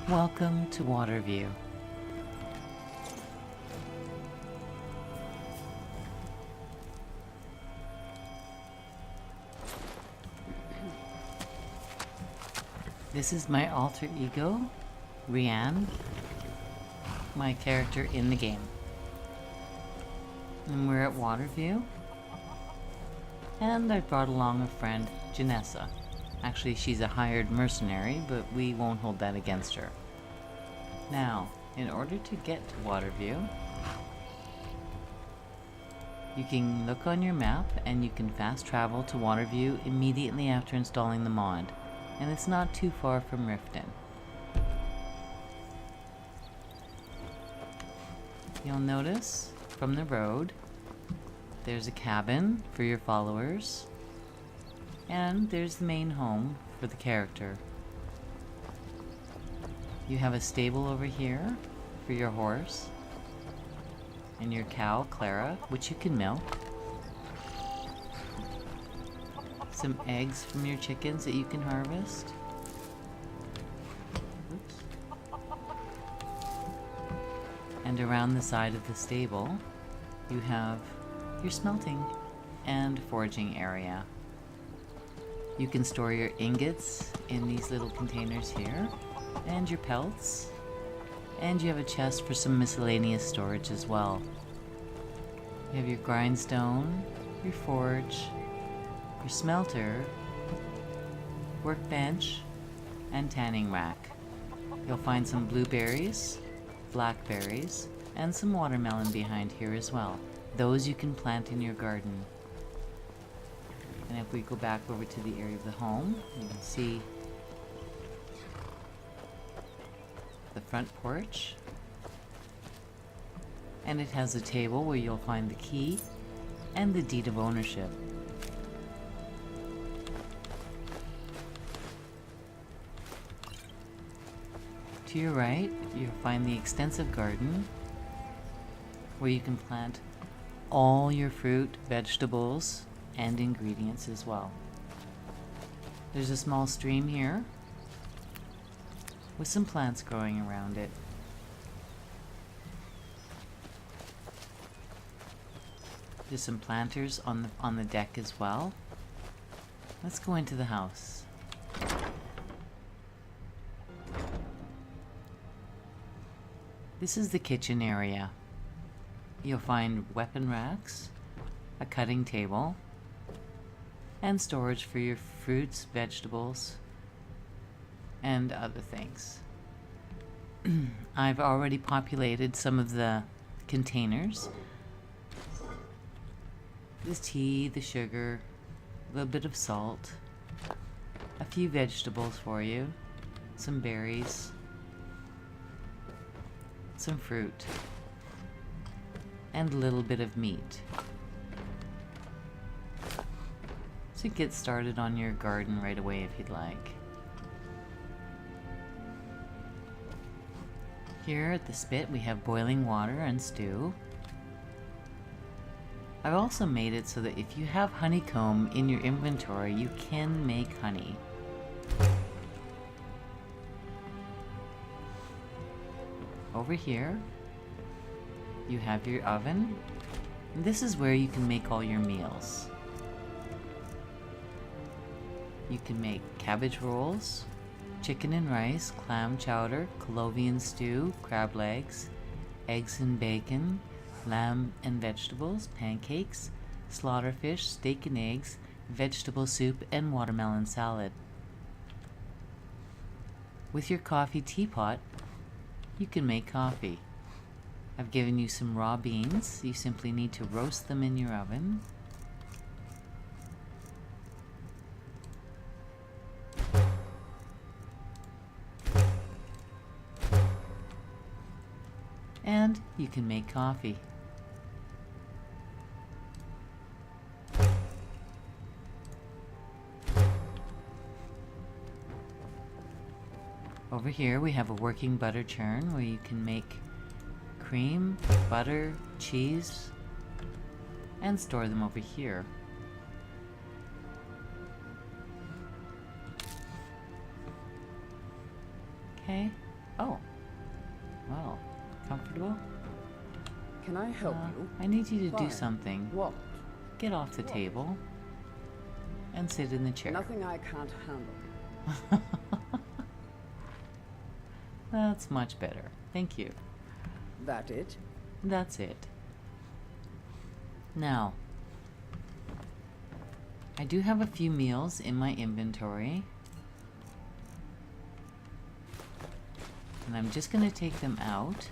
Welcome to Waterview. This is my alter ego, LeianneG, my character in the game. And we're at Waterview. And I brought along a friend, Janessa. Actually, she's a hired mercenary, but we won't hold that against her. Now, in order to get to Waterview, you can look on your map and you can fast travel to Waterview immediately after installing the mod. And it's not too far from Riften. You'll notice from the road there's a cabin for your followers, and there's the main home for the character. You have a stable over here for your horse and your cow, Clara, which you can milk. Some eggs from your chickens that you can harvest. Oops. And around the side of the stable, you have your smelting and foraging area. You can store your ingots in these little containers here, and your pelts, and you have a chest for some miscellaneous storage as well. You have your grindstone, your forge, your smelter, workbench, and tanning rack. You'll find some blueberries, blackberries, and some watermelon behind here as well. Those you can plant in your garden. And if we go back over to the area of the home, you can see the front porch. And it has a table where you'll find the key and the deed of ownership. To your right, you'll find the extensive garden where you can plant all your fruit, vegetables, and ingredients as well. There's a small stream here with some plants growing around it. There's some planters on the deck as well. Let's go into the house. This is the kitchen area. You'll find weapon racks, a cutting table, and storage for your fruits, vegetables, and other things. I've already populated some of the containers. The tea, the sugar, a little bit of salt, a few vegetables for you, some berries, some fruit, and a little bit of meat. So get started on your garden right away if you'd like. Here at the spit we have boiling water and stew. I've also made it so that if you have honeycomb in your inventory, you can make honey. Over here, you have your oven. And this is where you can make all your meals. You can make cabbage rolls, chicken and rice, clam chowder, Colovian stew, crab legs, eggs and bacon, lamb and vegetables, pancakes, slaughterfish, steak and eggs, vegetable soup, and watermelon salad. With your coffee teapot, you can make coffee. I've given you some raw beans. You simply need to roast them in your oven. And you can make coffee. Over here we have a working butter churn where you can make cream, butter, cheese, and store them over here. Okay, Oh, well, comfortable? Can I help you? I need you to do Fine. something. What? Get off the table and sit in the chair. Nothing I can't handle. That's much better. Thank you. That it? That's it. Now, I do have a few meals in my inventory. And I'm just going to take them out.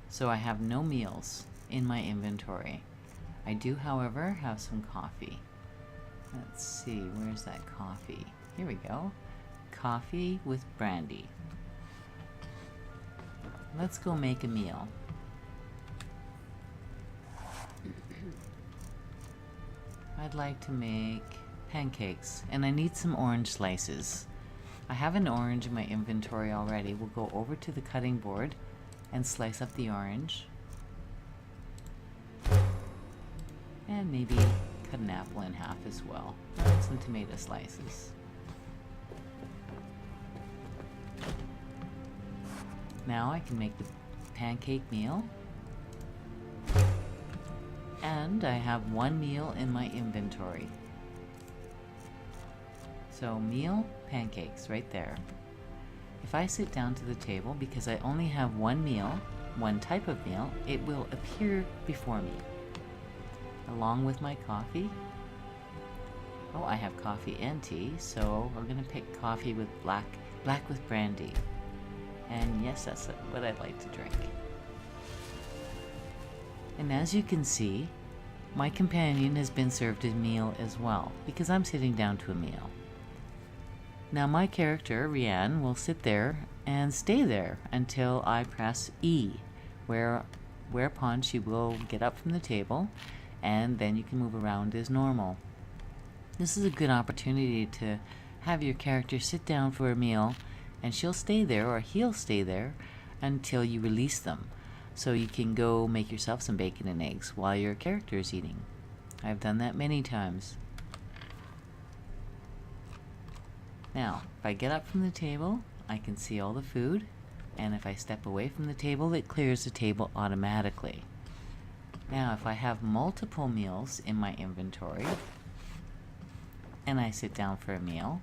So I have no meals in my inventory. I do, however, have some coffee. Let's see, where's that coffee? Here we go. Coffee with brandy. Let's go make a meal. I'd like to make pancakes, and I need some orange slices. I have an orange in my inventory already. We'll go over to the cutting board and slice up the orange. And maybe cut an apple in half as well. And some tomato slices. Now I can make the pancake meal. And I have one meal in my inventory. So meal, pancakes, right there. If I sit down to the table, because I only have one meal, one type of meal, it will appear before me. Along with my coffee. Oh, I have coffee and tea, so we're gonna pick coffee with black with brandy. And yes, that's what I'd like to drink. And as you can see, my companion has been served a meal as well, because I'm sitting down to a meal. Now my character, Leanne, will sit there and stay there until I press E, whereupon she will get up from the table, and then you can move around as normal. This is a good opportunity to have your character sit down for a meal, and she'll stay there, or he'll stay there, until you release them. So you can go make yourself some bacon and eggs while your character is eating. I've done that many times. Now, if I get up from the table, I can see all the food, and if I step away from the table, it clears the table automatically. Now, if I have multiple meals in my inventory, and I sit down for a meal,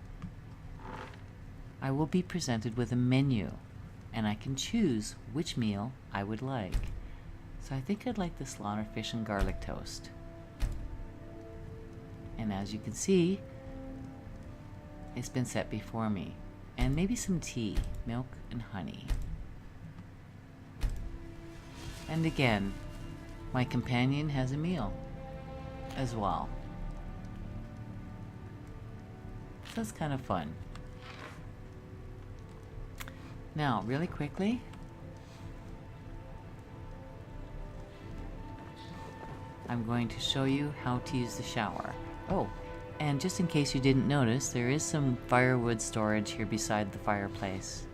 I will be presented with a menu, and I can choose which meal I would like. So I think I'd like the slaughter fish and garlic toast. And as you can see, it's been set before me. And maybe some tea, milk and honey. And again, my companion has a meal as well. So that's kind of fun. Now, really quickly, I'm going to show you how to use the shower. Oh, and just in case you didn't notice, there is some firewood storage here beside the fireplace.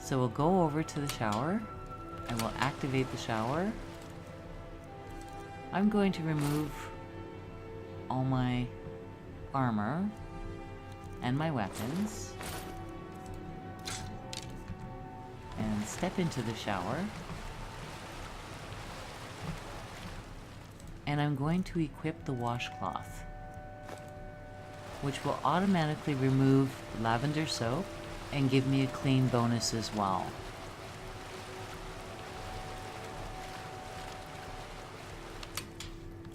So we'll go over to the shower, and we'll activate the shower. I'm going to remove all my armor and my weapons, and step into the shower. And I'm going to equip the washcloth, which will automatically remove lavender soap and give me a clean bonus as well.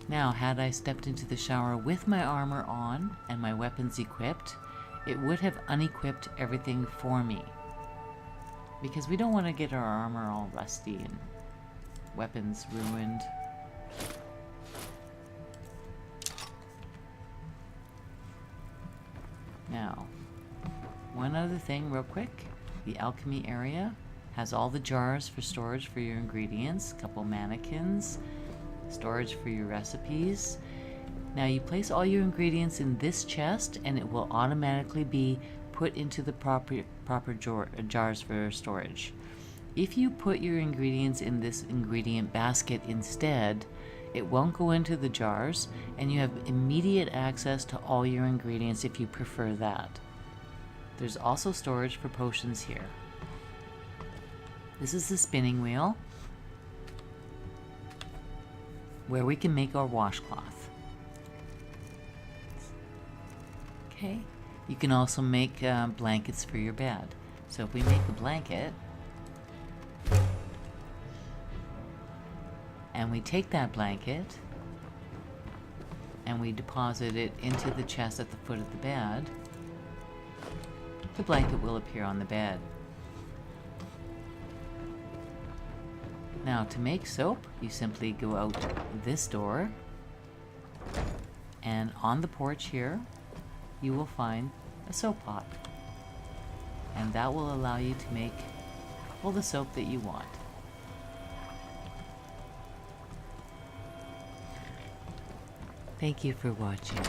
Now, had I stepped into the shower with my armor on and my weapons equipped, it would have unequipped everything for me. Because we don't want to get our armor all rusty and weapons ruined. Now, one other thing real quick. The Alchemy Area has all the jars for storage for your ingredients, a couple mannequins, storage for your recipes. Now you place all your ingredients in this chest and it will automatically be put into the proper jars for storage. If you put your ingredients in this ingredient basket instead, It won't go into the jars, and you have immediate access to all your ingredients if you prefer that. There's also storage for potions here. This is the spinning wheel, where we can make our washcloth. Okay, you can also make blankets for your bed. So if we make a blanket, and we take that blanket, and we deposit it into the chest at the foot of the bed, the blanket will appear on the bed. Now, to make soap, you simply go out this door, and on the porch here, you will find a soap pot. And that will allow you to make all the soap that you want. Thank you for watching.